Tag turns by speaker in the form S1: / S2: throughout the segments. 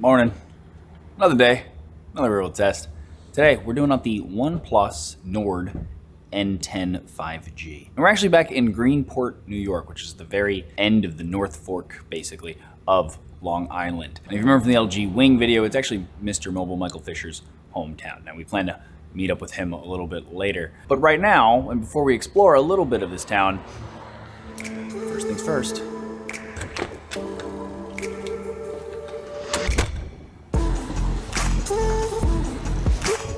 S1: Morning. Another day, another real test. Today we're doing up the OnePlus Nord N10 5G. And we're actually back in Greenport, New York, which is the very end of the North Fork, basically, of Long Island. And if you remember from the LG Wing video, it's actually Mr. Mobile Michael Fisher's hometown. Now we plan to meet up with him a little bit later. But right now, and before we explore a little bit of this town, first things first.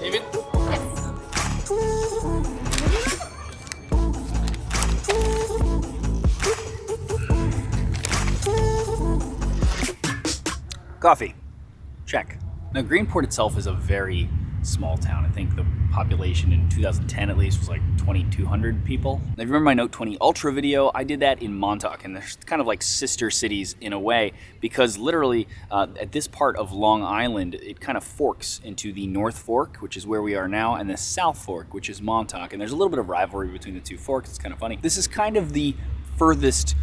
S1: David? Coffee. Check. Now, Greenport itself is a very small town. I think the population in 2010 at least was like 2,200 people. Now, if you remember my Note 20 Ultra video, I did that in Montauk, and they're kind of like sister cities in a way, because literally at this part of Long Island, it kind of forks into the North Fork, which is where we are now, and the South Fork, which is Montauk. And there's a little bit of rivalry between the two forks. It's kind of funny. This is kind of the furthest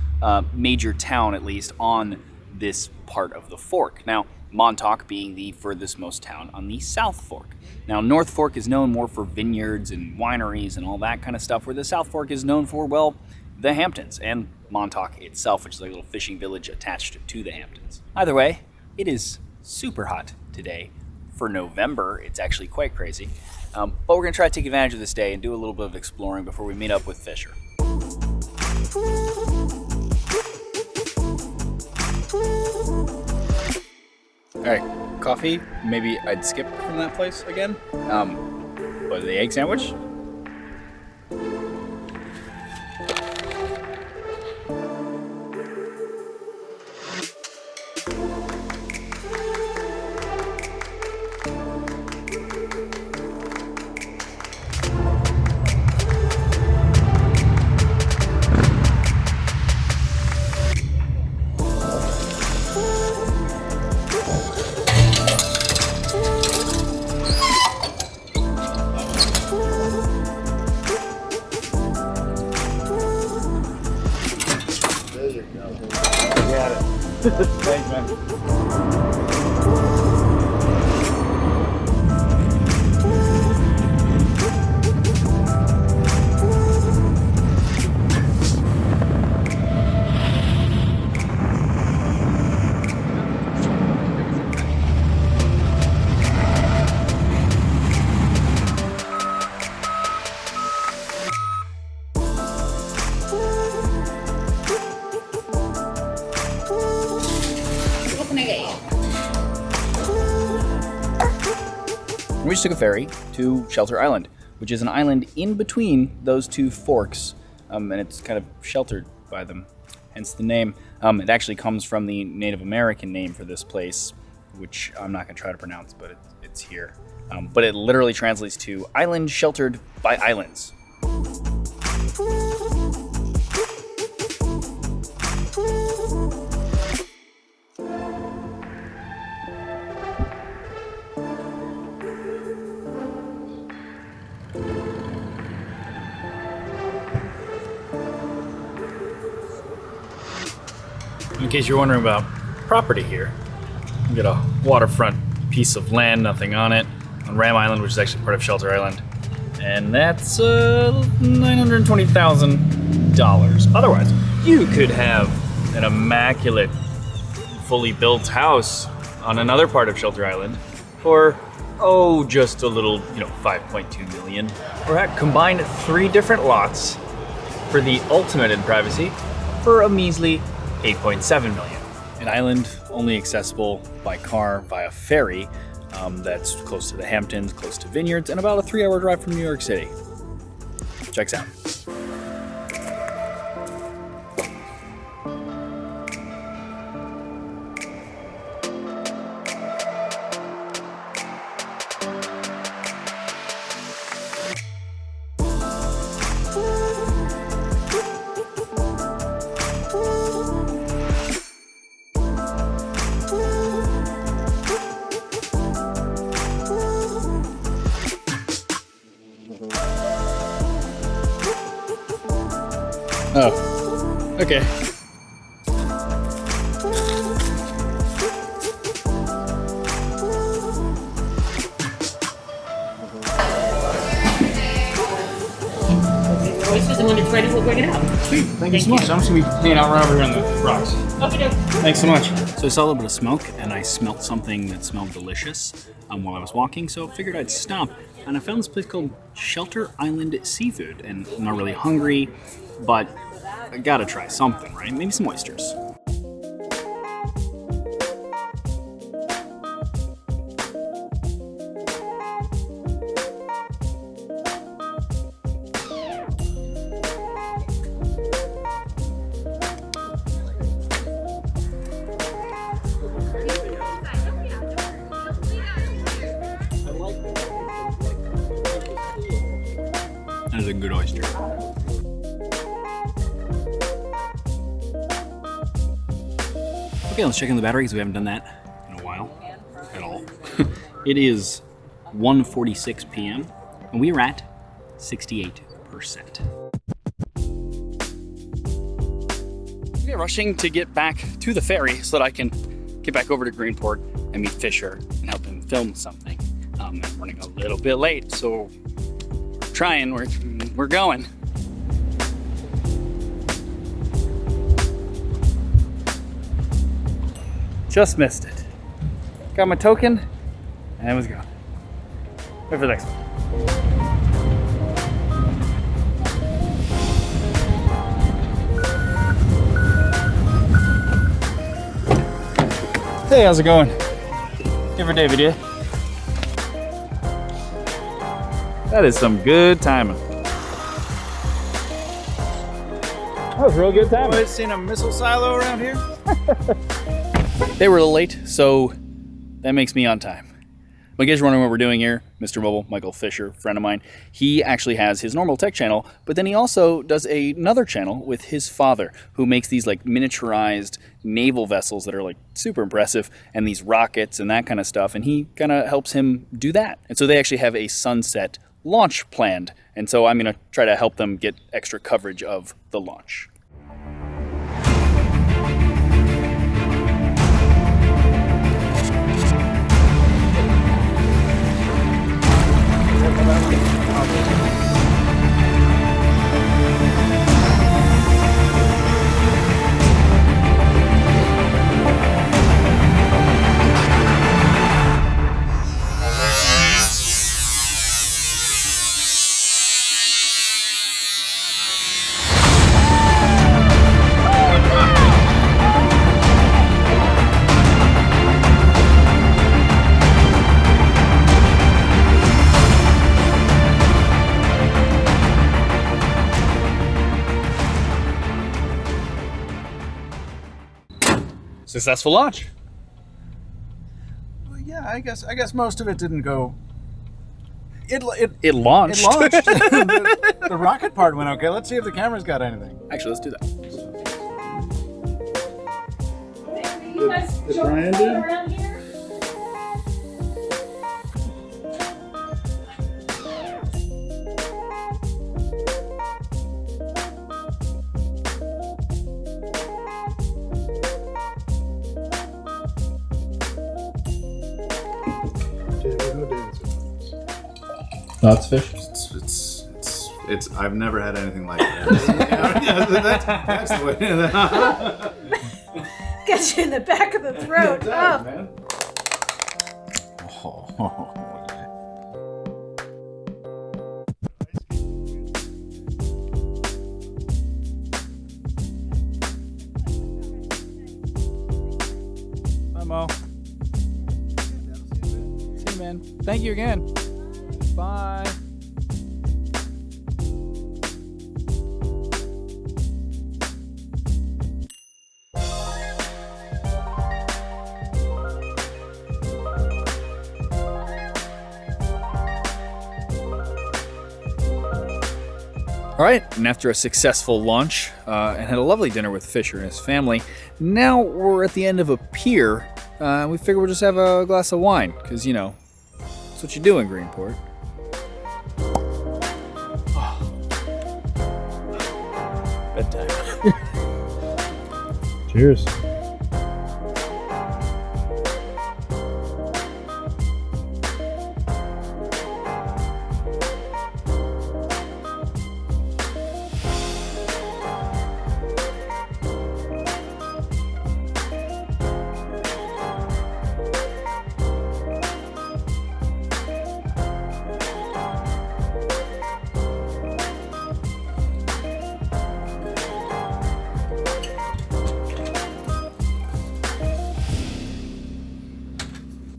S1: major town, at least, on this part of the fork. Now, Montauk being the furthest most town on the South Fork. Now, North Fork is known more for vineyards and wineries and all that kind of stuff, where the South Fork is known for, well, the Hamptons and Montauk itself, which is like a little fishing village attached to the Hamptons. Either way, it is super hot today. For November, it's actually quite crazy. But we're going to try to take advantage of this day and do a little bit of exploring before we meet up with Fisher. All right, coffee. Maybe I'd skip from that place again. But the egg sandwich. Got it. Thanks, man. We just took a ferry to Shelter Island, which is an island in between those two forks, and it's kind of sheltered by them, hence the name. It actually comes from the Native American name for this place, which I'm not going to try to pronounce, but it's here. But it literally translates to island sheltered by islands. In case you're wondering about property here, you get a waterfront piece of land, nothing on it, on Ram Island, which is actually part of Shelter Island, and that's $920,000. Otherwise, you could have an immaculate, fully built house on another part of Shelter Island for, just a little, 5.2 million. Or heck, combine 3 different lots for the ultimate in privacy for a measly 8.7 million. An island only accessible by car via ferry that's close to the Hamptons, close to vineyards, and about a 3-hour drive from New York City. Checks out. Oh, okay.
S2: oysters, and when it's ready, we'll bring it out.
S3: Sweet. Thank you so much. I'm just gonna be hanging out right over here on the rocks.
S2: Okay.
S3: Thanks so much.
S1: So I saw a little bit of smoke, and I smelt something that smelled delicious while I was walking, so I figured I'd stop. And I found this place called Shelter Island Seafood, and I'm not really hungry, but I gotta try something, right? Maybe some oysters. That is a good oyster. Okay, let's check in the battery because we haven't done that in a while at all. It is 1:46 p.m. and we are at 68%. We are rushing to get back to the ferry so that I can get back over to Greenport and meet Fisher and help him film something. I'm running a little bit late, so we're going. Just missed it. Got my token and it was gone. Wait for the next one. Hey, how's it going? Here for David, yeah? That is some good timing. That was real good timing.
S3: Always seen a missile silo around here?
S1: They were a little late, so that makes me on time. But in case you're wondering what we're doing here, Mr. Mobile, Michael Fisher, friend of mine, he actually has his normal tech channel, but then he also does another channel with his father, who makes these like miniaturized naval vessels that are like super impressive, and these rockets and that kind of stuff, and he kind of helps him do that. And so they actually have a sunset launch planned, and so I'm gonna try to help them get extra coverage of the launch. Successful launch.
S3: Well, yeah, I guess most of it didn't go. It
S1: launched.
S3: It launched. the rocket part went okay. Let's see if the camera's got anything.
S1: Actually, let's do that.
S2: You guys
S3: Did
S2: joke
S3: Brian
S2: fun
S3: do?
S2: around here?
S3: Thoughts, Fish?
S4: It's. I've never had anything like that. That's the way.
S2: Get you in the back of the throat. Oh.
S4: Man.
S1: Bye, Mo. See you, man. Thank you again. Bye. All right, and after a successful launch and had a lovely dinner with Fisher and his family, now we're at the end of a pier. We figure we'll just have a glass of wine, because, you know, that's what you do in Greenport. Bedtime.
S3: Cheers.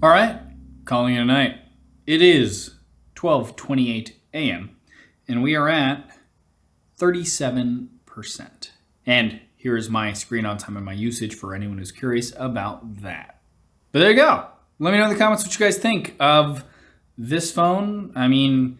S1: All right, calling it a night. It is 12:28 a.m. and we are at 37%. And here is my screen on time and my usage for anyone who's curious about that. But there you go. Let me know in the comments what you guys think of this phone. I mean,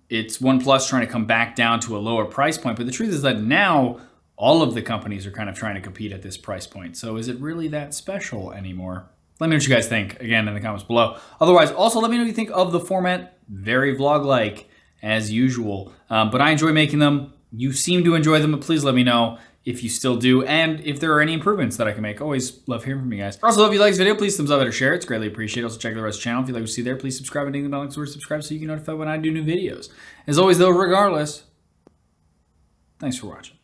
S1: it's OnePlus trying to come back down to a lower price point, but the truth is that now all of the companies are kind of trying to compete at this price point. So is it really that special anymore? Let me know what you guys think, again, in the comments below. Otherwise, also let me know what you think of the format. Very vlog-like, as usual. But I enjoy making them. You seem to enjoy them, but please let me know if you still do, and if there are any improvements that I can make. Always love hearing from you guys. Also, if you like this video, please thumbs up it or share it. It's greatly appreciated. Also, check out the rest of the channel. If you like what you see there, please subscribe and ding the bell next to subscribe so you can notify when I do new videos. As always, though, regardless, thanks for watching.